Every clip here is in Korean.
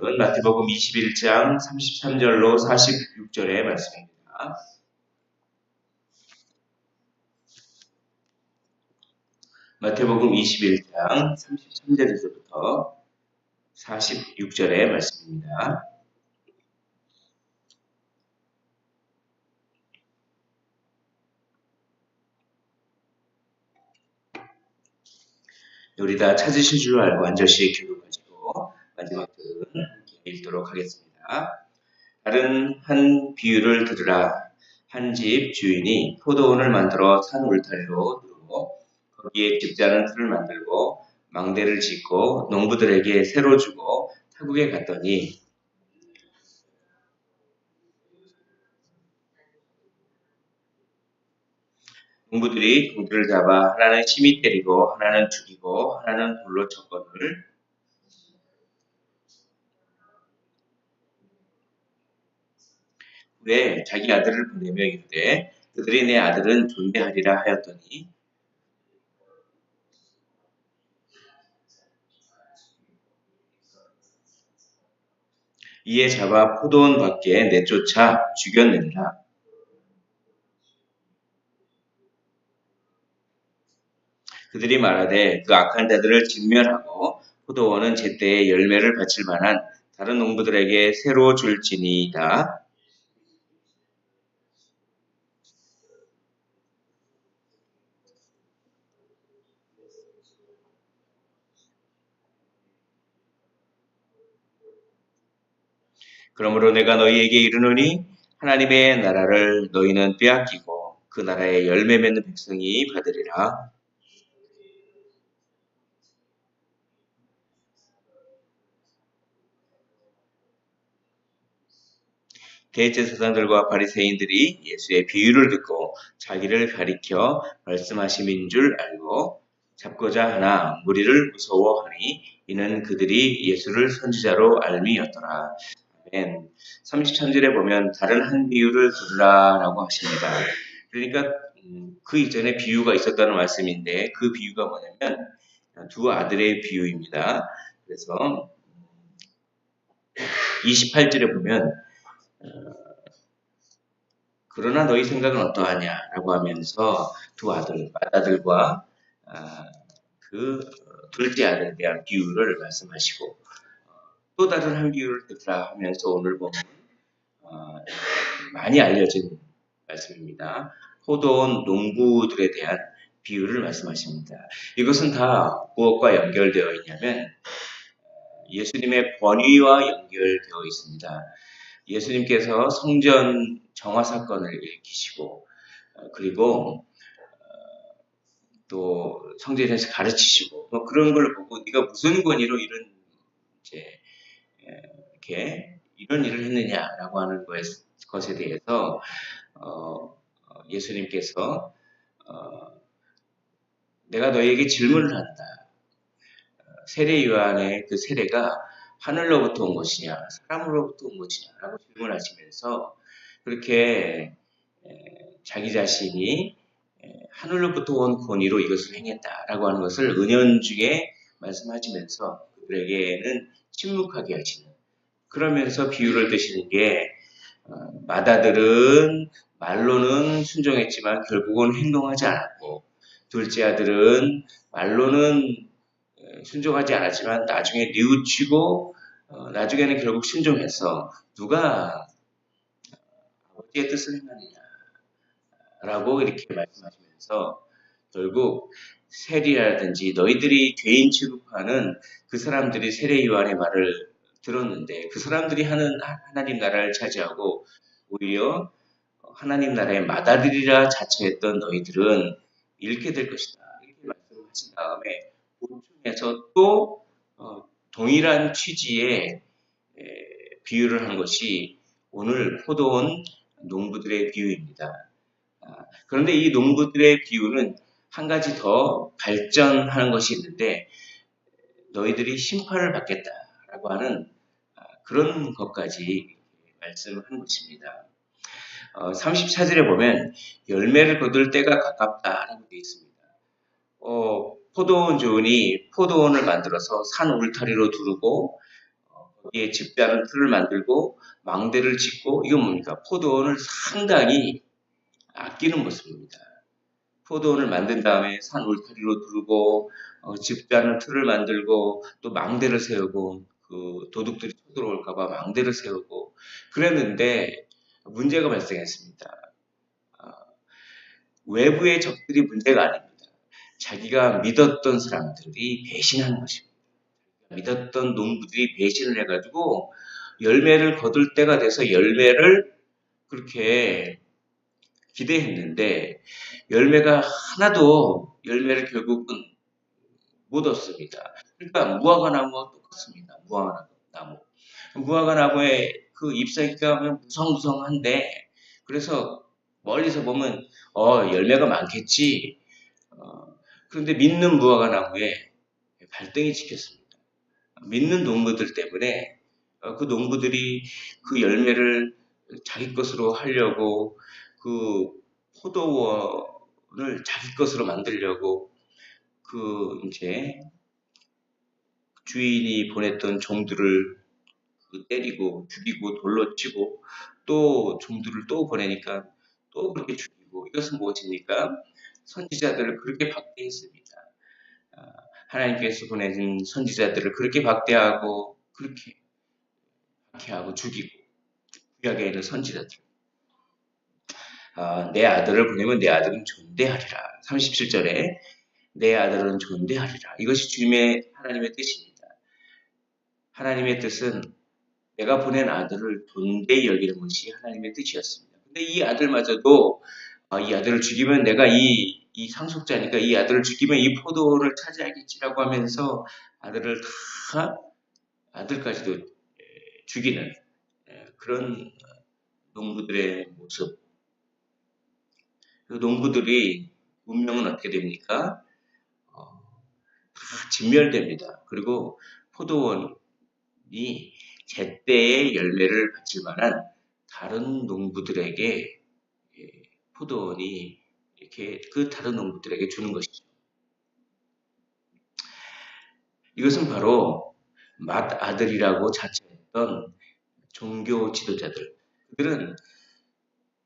마태복음 21장 33절로 46절의 말씀입니다. 마태복음 21장 33절에서부터 46절의 말씀입니다. 우리 다 찾으실 줄 알고 한 절씩 교독하시고 마지막 절은 함께 읽도록 하겠습니다. 다른 한 비유를 들으라. 한 집 주인이 포도원을 만들어 산 울타리로 두르고 거기에 집자는 틀을 만들고 망대를 짓고 농부들에게 새로 주고 타국에 갔더니 농부들이 동들을 잡아 하나는 심히 때리고 하나는 죽이고 하나는 돌로 쳤거늘 후에 자기 아들을 보내며 이르되 그들이 내 아들은 존대하리라 하였더니 이에 잡아 포도원 밖에 내쫓아 죽였느니라. 그들이 말하되 그 악한 자들을 진멸하고 포도원은 제때에 열매를 바칠 만한 다른 농부들에게 새로 줄지니이다. 그러므로 내가 너희에게 이르노니 하나님의 나라를 너희는 빼앗기고 그 나라의 열매 맺는 백성이 받으리라. 대제사장들과 바리새인들이 예수의 비유를 듣고 자기를 가리켜 말씀하심인 줄 알고 잡고자 하나 무리를 무서워하니 이는 그들이 예수를 선지자로 알미였더라. 아멘. 33절에 보면 다른 한 비유를 들으라라고 하십니다. 그러니까 그 이전에 비유가 있었다는 말씀인데 그 비유가 뭐냐면 두 아들의 비유입니다. 그래서 28절에 보면 그러나 너희 생각은 어떠하냐라고 하면서 두 아들과 그 둘째 아들에 대한 비유를 말씀하시고 또 다른 한 비유를 듣라 하면서 오늘 보면 많이 알려진 말씀입니다. 포도원 농부들에 대한 비유를 말씀하십니다. 이것은 다 무엇과 연결되어 있냐면 예수님의 권위와 연결되어 있습니다. 예수님께서 성전 정화 사건을 일으키시고 그리고 또 성전에서 가르치시고 뭐 그런 걸 보고 네가 무슨 권위로 이런 이렇게 이런 일을 했느냐라고 하는 것에 대해서 예수님께서 내가 너희에게 질문을 한다. 세례 요한의 그 세례가 하늘로부터 온 것이냐 사람으로부터 온 것이냐라고 질문하시면서 그렇게 자기 자신이 하늘로부터 온 권위로 이것을 행했다라고 하는 것을 은연중에 말씀하시면서 그들에게는 침묵하게 하시는 그러면서 비유를 드시는 게 맏아들은 말로는 순종했지만 결국은 행동하지 않았고 둘째 아들은 말로는 순종하지 않았지만 나중에 뉘우치고 나중에는 결국 순종해서 누가 아버지의 뜻을 행하느냐라고 이렇게 말씀하시면서 결국 세리라든지 너희들이 죄인 취급하는 그 사람들이 세례 요한의 말을 들었는데 그 사람들이 하는 하나님 나라를 차지하고 오히려 하나님 나라의 맏아들이라 자처했던 너희들은 잃게 될 것이다. 이렇게 말씀하신 다음에 보충해서 또 동일한 취지의 비유를 하는 것이 오늘 포도원 농부들의 비유입니다. 그런데 이 농부들의 비유는 한 가지 더 발전하는 것이 있는데 너희들이 심판을 받겠다라고 하는 그런 것까지 말씀한 것입니다. 34절에 보면 열매를 거둘 때가 가깝다라고 되어 있습니다. 포도원 주인이 포도원을 만들어서 산 울타리로 두르고 거기에 집자는 틀을 만들고 망대를 짓고 이건 뭡니까? 포도원을 상당히 아끼는 모습입니다. 포도원을 만든 다음에 산 울타리로 두르고 집자는 틀을 만들고 또 망대를 세우고 그 도둑들이 쳐들어올까봐 망대를 세우고 그랬는데 문제가 발생했습니다. 외부의 적들이 문제가 아닙니다. 자기가 믿었던 사람들이 배신한 것입니다. 믿었던 농부들이 배신을 해가지고 열매를 거둘 때가 돼서 열매를 그렇게 기대했는데 열매가 하나도 열매를 결국은 못 얻습니다. 그러니까 무화과 나무와 똑같습니다. 무화과 나무의 그 잎사귀가 무성무성한데 그래서 멀리서 보면 열매가 많겠지. 그런데 믿는 무화과 나무에 발등이 찍혔습니다. 믿는 농부들 때문에 그 농부들이 그 열매를 자기 것으로 하려고 그 포도원을 자기 것으로 만들려고 그 이제 주인이 보냈던 종들을 때리고 죽이고 돌로 치고 또 종들을 또 보내니까 또 그렇게 죽이고 이것은 무엇입니까? 선지자들을 그렇게 박대했습니다. 하나님께서 보내신 선지자들을 그렇게 박대하고 그렇게 박해하고 죽이고 구약에 있는 선지자들 내 아들을 보내면 내 아들은 존대하리라. 37절에 내 아들은 존대하리라. 이것이 주님의 하나님의 뜻입니다. 하나님의 뜻은 내가 보낸 아들을 존대히 여기는 것이 하나님의 뜻이었습니다. 근데 이 아들마저도 이 아들을 죽이면 내가 이 상속자니까 이 아들을 죽이면 이 포도를 차지하겠지라고 하면서 아들까지도 죽이는 그런 농부들의 모습. 그 농부들이 운명은 어떻게 됩니까? 다 진멸됩니다. 그리고 포도원이 제때의 열매를 바칠 만한 다른 농부들에게 포도원이 이렇게 그 다른 농부들에게 주는 것이죠. 이것은 바로 맏아들이라고 자처했던 종교 지도자들. 그들은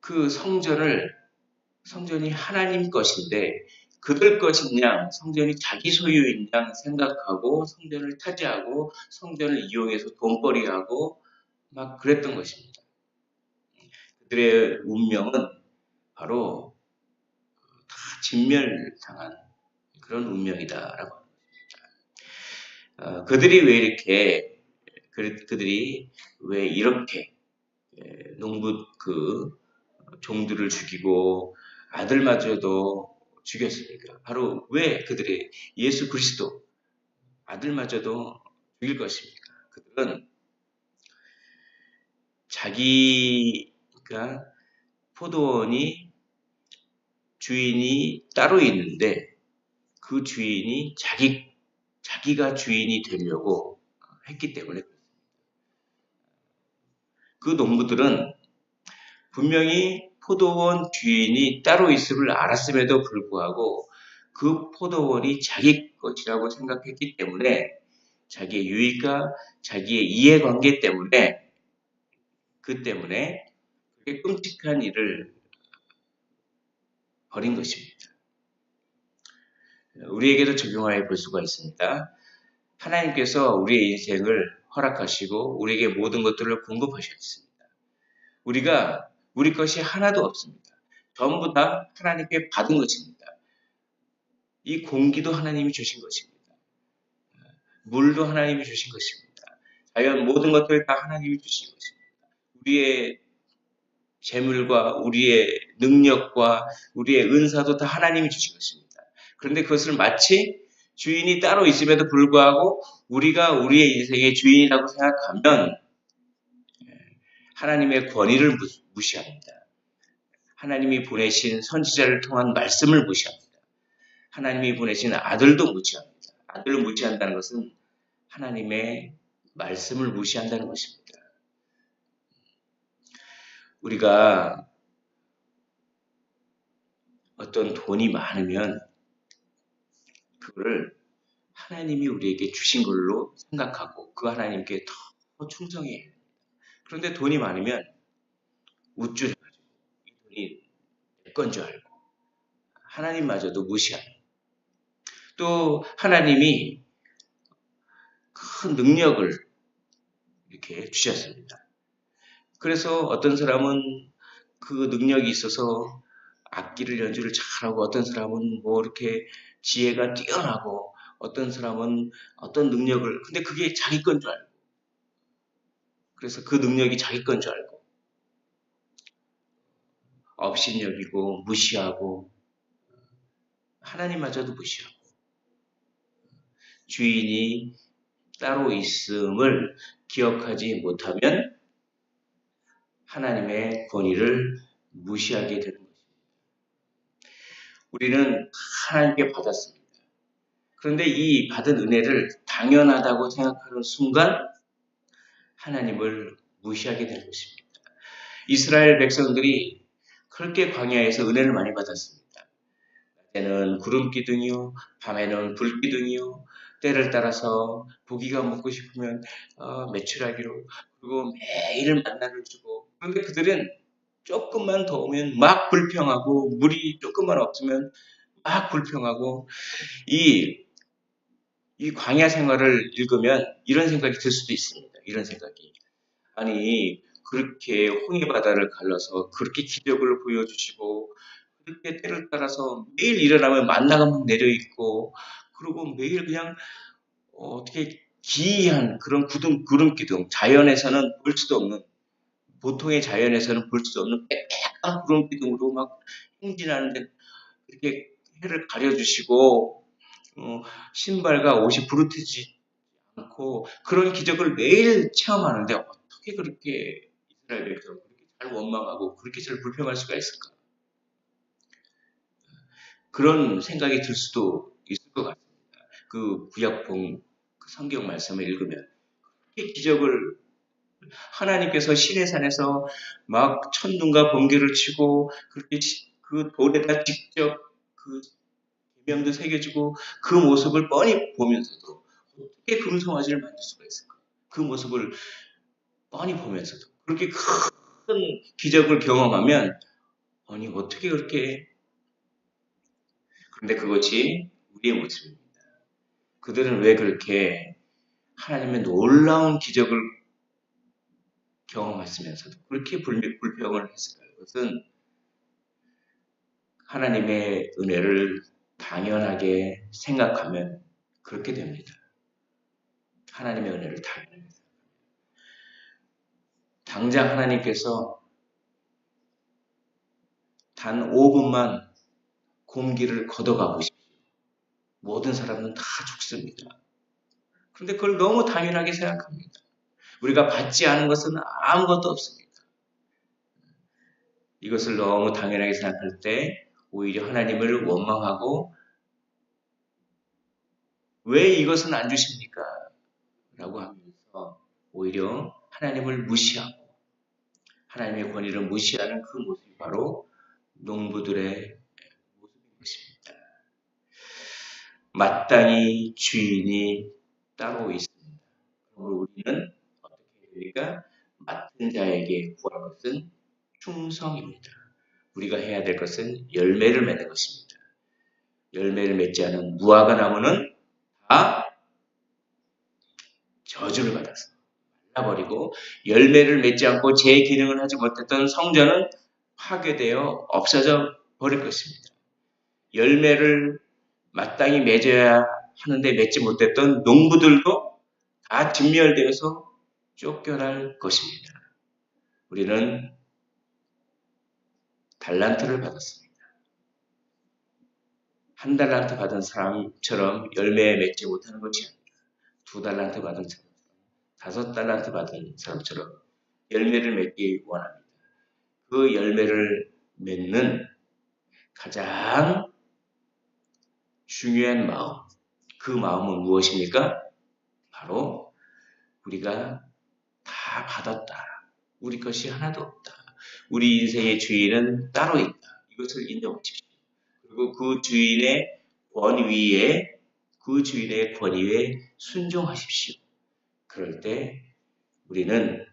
그 성전이 하나님 것인데 그들 것인 양 성전이 자기 소유인 양 생각하고 성전을 차지하고 성전을 이용해서 돈벌이하고 막 그랬던 것입니다. 그들의 운명은 바로 다 진멸당한 그런 운명이다라고 합니다. 그들이 왜 이렇게 농부 그 종들을 죽이고 아들마저도 죽였습니까? 바로 왜 그들이 예수 그리스도 아들마저도 죽일 것입니까? 그들은 자기가 포도원이 주인이 따로 있는데 그 주인이 자기가 주인이 되려고 했기 때문에 그 농부들은 분명히 포도원 주인이 따로 있음을 알았음에도 불구하고 그 포도원이 자기 것이라고 생각했기 때문에 자기의 유익과 자기의 이해관계 때문에 그렇게 끔찍한 일을 벌인 것입니다. 우리에게도 적용하여 볼 수가 있습니다. 하나님께서 우리의 인생을 허락하시고 우리에게 모든 것들을 공급하셨습니다. 우리 것이 하나도 없습니다. 전부 다 하나님께 받은 것입니다. 이 공기도 하나님이 주신 것입니다. 물도 하나님이 주신 것입니다. 자연 모든 것들 다 하나님이 주신 것입니다. 우리의 재물과 우리의 능력과 우리의 은사도 다 하나님이 주신 것입니다. 그런데 그것을 마치 주인이 따로 있음에도 불구하고 우리가 우리의 인생의 주인이라고 생각하면 하나님의 권위를 무시합니다. 하나님이 보내신 선지자를 통한 말씀을 무시합니다. 하나님이 보내신 아들도 무시합니다. 아들을 무시한다는 것은 하나님의 말씀을 무시한다는 것입니다. 우리가 어떤 돈이 많으면 그거를 하나님이 우리에게 주신 걸로 생각하고 그 하나님께 더 더 충성해야 됩니다. 그런데 돈이 많으면 우쭐해가지고 이 돈이 내 건 줄 알고 하나님마저도 무시하는, 또 하나님이 큰 능력을 이렇게 주셨습니다. 그래서 어떤 사람은 그 능력이 있어서 악기를 연주를 잘하고, 어떤 사람은 뭐 이렇게 지혜가 뛰어나고, 어떤 사람은 어떤 능력을, 근데 그게 자기 건 줄 알고, 그래서 그 능력이 자기 건 줄 알고 업신여기고 무시하고, 하나님마저도 무시하고, 주인이 따로 있음을 기억하지 못하면 하나님의 권위를 무시하게 되는 것입니다. 우리는 하나님께 받았습니다. 그런데 이 받은 은혜를 당연하다고 생각하는 순간 하나님을 무시하게 되는 것입니다. 이스라엘 백성들이 그렇게 광야에서 은혜를 많이 받았습니다. 낮에는 구름 기둥이요, 밤에는 불 기둥이요, 때를 따라서 고기가 먹고 싶으면 메추라기로, 그리고 매일 만나를 주고. 그런데 그들은 조금만 더 오면 막 불평하고, 물이 조금만 없으면 막 불평하고, 이 광야 생활을 읽으면 이런 생각이 들 수도 있습니다. 이런 생각이. 아니, 그렇게 홍해바다를 갈라서 그렇게 기적을 보여주시고, 그렇게 때를 따라서 매일 일어나면 만나가 막 내려있고, 그리고 매일 그냥 어떻게 기이한 그런 구름 기둥, 자연에서는 볼 수도 없는, 보통의 자연에서는 볼 수 없는 빽빽한 구름 기둥으로 막 행진하는데 이렇게 해를 가려주시고, 신발과 옷이 부르트지 않고, 그런 기적을 매일 체험하는데 어떻게 그렇게 이스라엘 백성 그렇게 잘 원망하고 그렇게 잘 불평할 수가 있을까? 그런 생각이 들 수도 있을 것 같습니다. 그 구약본 그 성경 말씀을 읽으면 그렇게 기적을, 하나님께서 시내산에서 막 천둥과 번개를 치고 그렇게 그 돌에다 직접 그 계명도 새겨주고, 그 모습을 뻔히 보면서도 어떻게 금송아지를 만들 수가 있을까? 그 모습을 뻔히 보면서도 그렇게 큰 기적을 경험하면, 아니 어떻게 그렇게, 그런데 그것이 우리의 모습입니다. 그들은 왜 그렇게 하나님의 놀라운 기적을 경험했으면서도 그렇게 불평을 했을까요? 그것은 하나님의 은혜를 당연하게 생각하면 그렇게 됩니다. 하나님의 은혜를 당연하게 생각합니다. 당장 하나님께서 단 5분만 공기를 걷어가 보십시오. 모든 사람은 다 죽습니다. 그런데 그걸 너무 당연하게 생각합니다. 우리가 받지 않은 것은 아무것도 없습니다. 이것을 너무 당연하게 생각할 때 오히려 하나님을 원망하고, 왜 이것은 안 주십니까? 라고 하면서 오히려 하나님을 무시하고 하나님의 권위를 무시하는 그 모습이 바로 농부들의 모습인 것입니다. 마땅히 주인이 따로 있습니다. 그러므로 우리는 어떻게 해야 됩니까? 맡은 자에게 구할 것은 충성입니다. 우리가 해야 될 것은 열매를 맺는 것입니다. 열매를 맺지 않은 무화과 나무는 다 저주를 받아서 말라버리고, 열매를 맺지 않고 제 기능을 하지 못했던 성전은 파괴되어 없어져 버릴 것입니다. 열매를 마땅히 맺어야 하는데 맺지 못했던 농부들도 다 진멸되어서 쫓겨날 것입니다. 우리는 달란트를 받았습니다. 한 달란트 받은 사람처럼 열매 맺지 못하는 것이 아니라 2달란트 받은 사람, 5달란트 받은 사람처럼 열매를 맺기 원합니다. 그 열매를 맺는 가장 중요한 마음, 그 마음은 무엇입니까? 바로 우리가 다 받았다. 우리 것이 하나도 없다. 우리 인생의 주인은 따로 있다. 이것을 인정하십시오. 그리고 그 주인의 권위에 순종하십시오. 그럴 때 우리는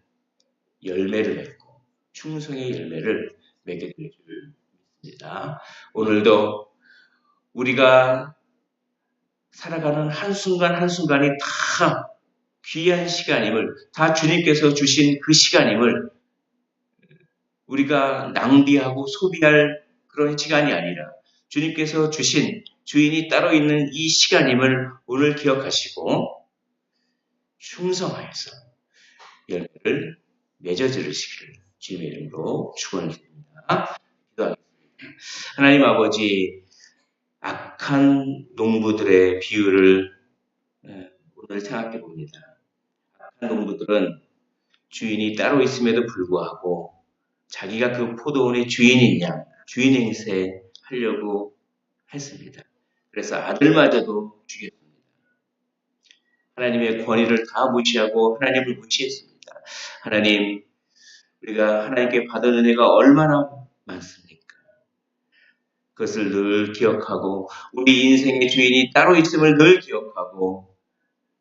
열매를 맺고 충성의 열매를 맺게 될 줄 믿습니다. 오늘도 우리가 살아가는 한순간 한순간이 다 귀한 시간임을, 다 주님께서 주신 그 시간임을 우리가 낭비하고 소비할 그런 시간이 아니라 주님께서 주신 주인이 따로 있는 이 시간임을 오늘 기억하시고 충성하여서 열매를 맺어 들으시기를 주님의 이름으로 축원드립니다. 기도하겠습니다. 하나님 아버지, 악한 농부들의 비유를 오늘 생각해 봅니다. 악한 농부들은 주인이 따로 있음에도 불구하고 자기가 그 포도원의 주인인 양, 주인 행세 하려고 했습니다. 그래서 아들마저도 죽였습니다. 하나님의 권위를 다 무시하고 하나님을 무시했습니다. 하나님, 우리가 하나님께 받은 은혜가 얼마나 많습니까? 그것을 늘 기억하고 우리 인생의 주인이 따로 있음을 늘 기억하고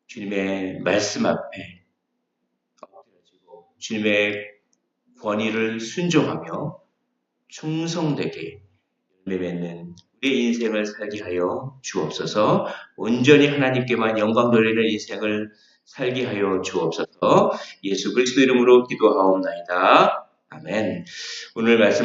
주님의 말씀 앞에 엎드려지고 주님의 권위를 순종하며 충성되게 열매 맺는 우리의 인생을 살게 하여 주옵소서. 온전히 하나님께만 영광 돌리는 인생을 살게 하여 주옵소서. 예수 그리스도 이름으로 기도하옵나이다. 아멘. 오늘 말씀